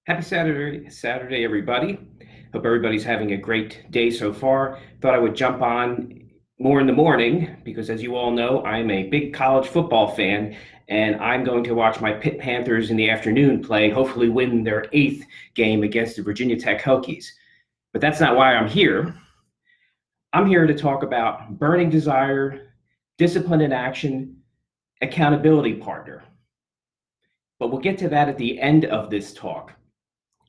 Happy Saturday, everybody. Hope everybody's having a great day so far. Thought I would jump on more in the morning because, as you all know, I'm a big college football fan, and I'm going to watch my Pitt Panthers in the afternoon play, hopefully win their eighth game against the Virginia Tech Hokies. But that's not why I'm here. I'm here to talk about burning desire, discipline in action, accountability partner. But we'll get to that at the end of this talk.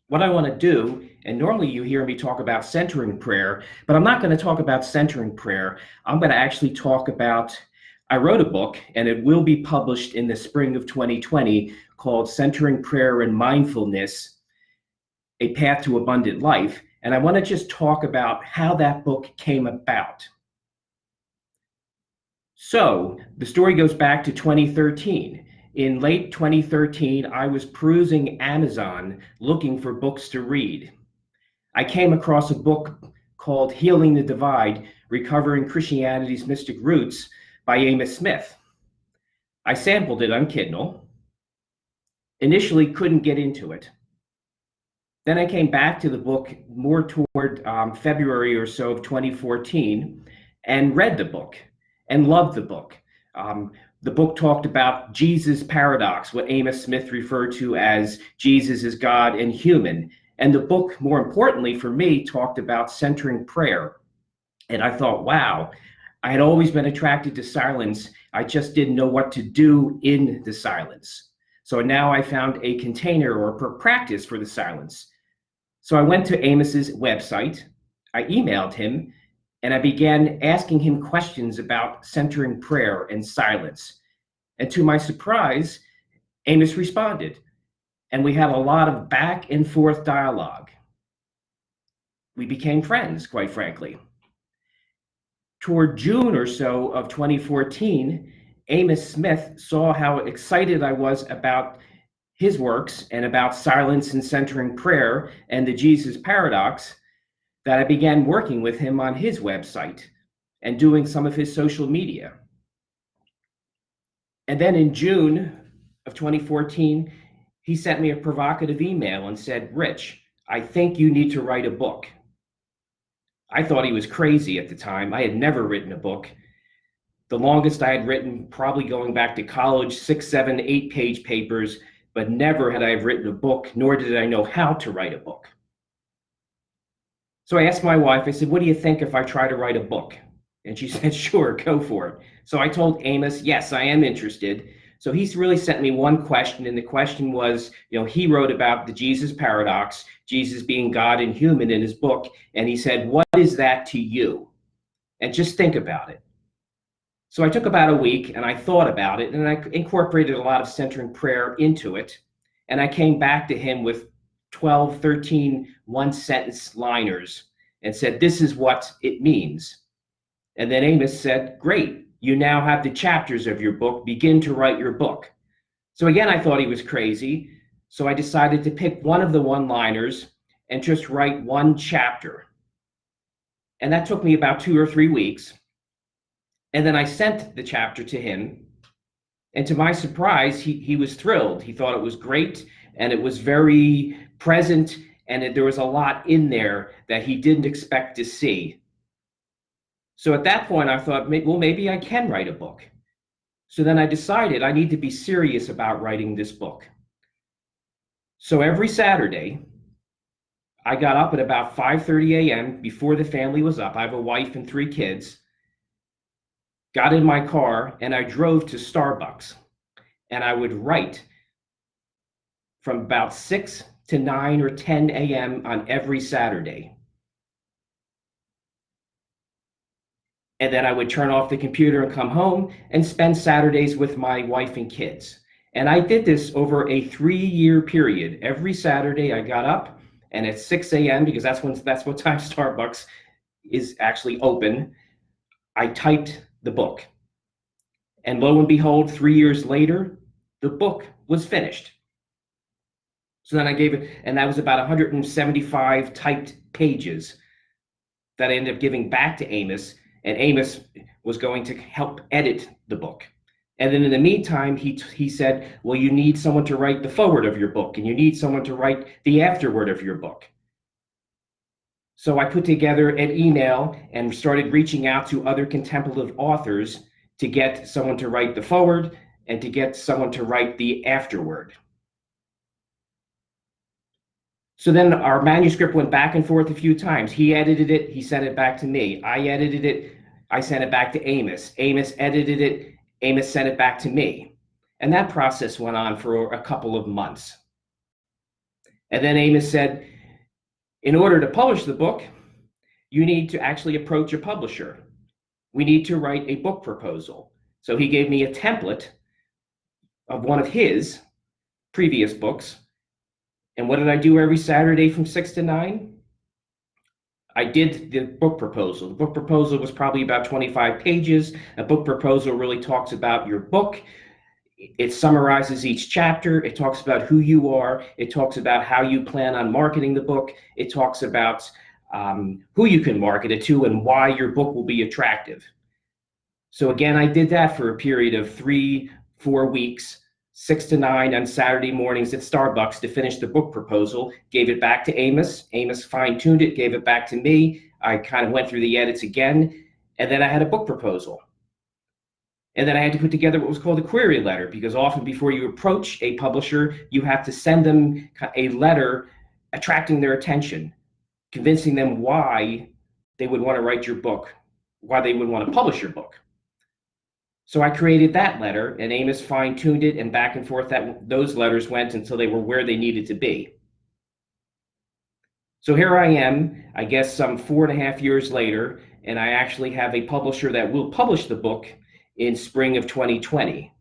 What I want to do, and normally you hear me talk about centering prayer, but I'm not going to talk about centering prayer. I'm going to actually talk about, I wrote a book, and it will be published in the spring of 2020 called Centering Prayer and Mindfulness, A Path to Abundant Life. And I want to just talk about how that book came about. So the story goes back to 2013. In late 2013, I was perusing Amazon looking for books to read. I came across a book called Healing the Divide, Recovering Christianity's Mystic Roots by Amos Smith. I sampled it on Kindle. Initially couldn't get into it. Then I came back to the book more toward February or so of 2014 and read the book and loved the book. The book talked about Jesus paradox, what Amos Smith referred to as Jesus is God and human. And the book, more importantly for me, talked about centering prayer. And I thought, wow, I had always been attracted to silence. I just didn't know what to do in the silence. So now I found a container or practice for the silence. So I went to Amos's website, I emailed him, and I began asking him questions about centering prayer and silence. And to my surprise, Amos responded. And we had a lot of back and forth dialogue. We became friends, quite frankly. Toward June or so of 2014, Amos Smith saw how excited I was about his works and about silence and centering prayer and the Jesus paradox, that I began working with him on his website and doing some of his social media. And then in June of 2014, he sent me a provocative email and said, "Rich, I think you need to write a book." I thought he was crazy at the time. I had never written a book. The longest I had written, probably going back to college, 6, 7, 8-page papers, but never had I written a book, nor did I know how to write a book. So I asked my wife, I said, "What do you think if I try to write a book?" And she said, "Sure, go for it." So I told Amos, yes, I am interested. So he's really sent me one question, and the question was, he wrote about the Jesus paradox, Jesus being God and human in his book, and he said, "What is that to you?" And just think about it. So I took about a week, and I thought about it, and I incorporated a lot of centering prayer into it, and I came back to him with 12, 13 one-sentence liners and said, "This is what it means." And then Amos said, "Great, you now have the chapters of your book. Begin to write your book." So again, I thought he was crazy. So I decided to pick one of the one-liners and just write one chapter. And that took me about 2 or 3 weeks. And then I sent the chapter to him. And to my surprise, he was thrilled. He thought it was great, and it was very present, and there was a lot in there that he didn't expect to see. So at that point, I thought, well, maybe I can write a book. So then I decided I need to be serious about writing this book. So every Saturday, I got up at about 5:30 a.m. before the family was up. I have a wife and 3 kids. Got in my car, and I drove to Starbucks. And I would write from about 6 to 9 or 10 a.m. on every Saturday. And then I would turn off the computer and come home and spend Saturdays with my wife and kids. And I did this over a 3-year period. Every Saturday I got up, and at 6 a.m., because that's what time Starbucks is actually open, I typed the book. And lo and behold, 3 years later, the book was finished. So then I gave it, and that was about 175 typed pages that I ended up giving back to Amos, and Amos was going to help edit the book. And then in the meantime, he said, well, you need someone to write the foreword of your book, and you need someone to write the afterword of your book. So I put together an email and started reaching out to other contemplative authors to get someone to write the foreword and to get someone to write the afterword. So then our manuscript went back and forth a few times. He edited it, he sent it back to me. I edited it, I sent it back to Amos. Amos edited it, Amos sent it back to me. And that process went on for a couple of months. And then Amos said, in order to publish the book, you need to actually approach a publisher. We need to write a book proposal. So he gave me a template of one of his previous books. And what did I do every Saturday from 6 to 9? I did the book proposal. The book proposal was probably about 25 pages. A book proposal really talks about your book. It summarizes each chapter. It talks about who you are. It talks about how you plan on marketing the book. It talks about who you can market it to and why your book will be attractive. So again, I did that for a period of 3-4 weeks, 6 to 9 on Saturday mornings at Starbucks to finish the book proposal, gave it back to Amos. Amos fine-tuned it, gave it back to me. I kind of went through the edits again, and then I had a book proposal. And then I had to put together what was called a query letter, because often before you approach a publisher, you have to send them a letter attracting their attention, convincing them why they would want to write your book, why they would want to publish your book. So I created that letter, and Amos fine-tuned it, and back and forth those letters went until they were where they needed to be. So here I am, I guess some 4.5 years later, and I actually have a publisher that will publish the book in spring of 2020.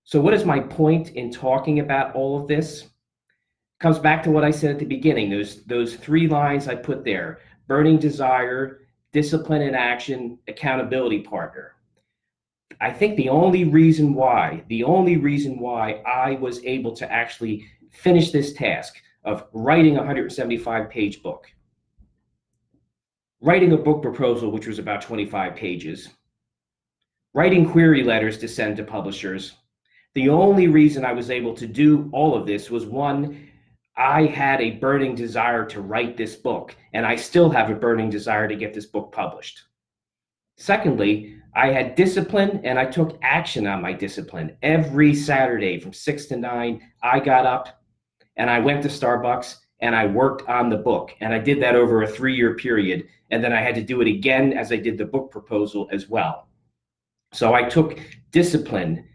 So what is my point in talking about all of this? It comes back to what I said at the beginning, those 3 lines I put there: burning desire, discipline and action, accountability partner. I think the only reason why I was able to actually finish this task of writing a 175-page book, writing a book proposal, which was about 25 pages, writing query letters to send to publishers, the only reason I was able to do all of this was, one, I had a burning desire to write this book, and I still have a burning desire to get this book published. Secondly, I had discipline, and I took action on my discipline. Every Saturday from 6 to 9, I got up and I went to Starbucks and I worked on the book. And I did that over a 3-year period. And then I had to do it again as I did the book proposal as well. So I took discipline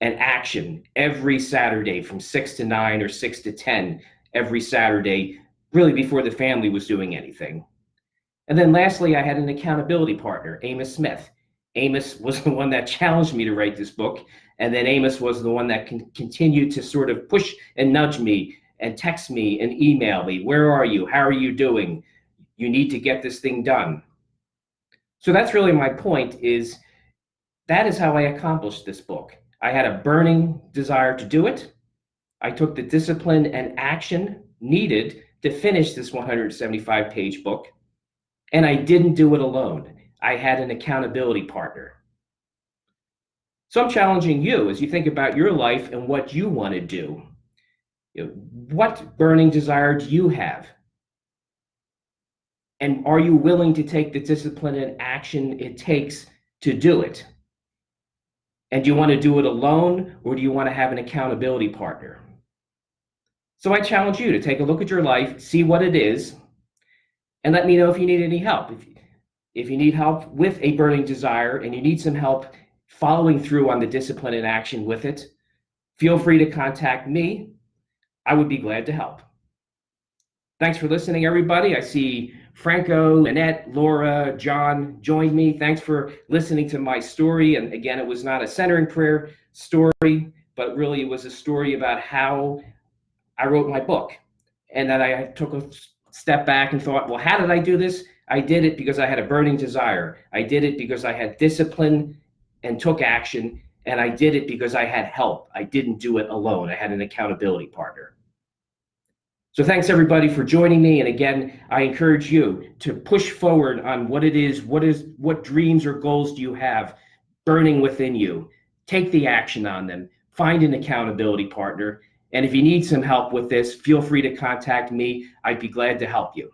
and action every Saturday from 6 to 9 or 6 to 10 every Saturday, really before the family was doing anything. And then lastly, I had an accountability partner, Amos Smith. Amos was the one that challenged me to write this book. And then Amos was the one that continued to sort of push and nudge me and text me and email me. Where are you? How are you doing? You need to get this thing done. So that's really my point, is that is how I accomplished this book. I had a burning desire to do it. I took the discipline and action needed to finish this 175-page book. And I didn't do it alone. I had an accountability partner. So I'm challenging you as you think about your life and what you want to do. What burning desire do you have? And are you willing to take the discipline and action it takes to do it? And do you want to do it alone, or do you want to have an accountability partner? So I challenge you to take a look at your life, see what it is, and let me know if you need any help. If you need help with a burning desire and you need some help following through on the discipline and action with it, feel free to contact me. I would be glad to help. Thanks for listening, everybody. I see Franco, Annette, Laura, John joined me. Thanks for listening to my story. And again, it was not a centering prayer story, but really it was a story about how I wrote my book. And then I took a step back and thought, well, how did I do this? I did it because I had a burning desire. I did it because I had discipline and took action. And I did it because I had help. I didn't do it alone. I had an accountability partner. So thanks everybody for joining me. And again, I encourage you to push forward on what it is, what dreams or goals do you have burning within you. take the action on them, find an accountability partner. And if you need some help with this, feel free to contact me. I'd be glad to help you.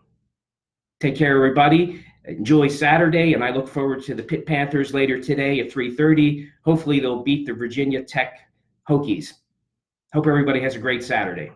Take care, everybody. Enjoy Saturday, and I look forward to the Pitt Panthers later today at 3:30. Hopefully they'll beat the Virginia Tech Hokies. Hope everybody has a great Saturday.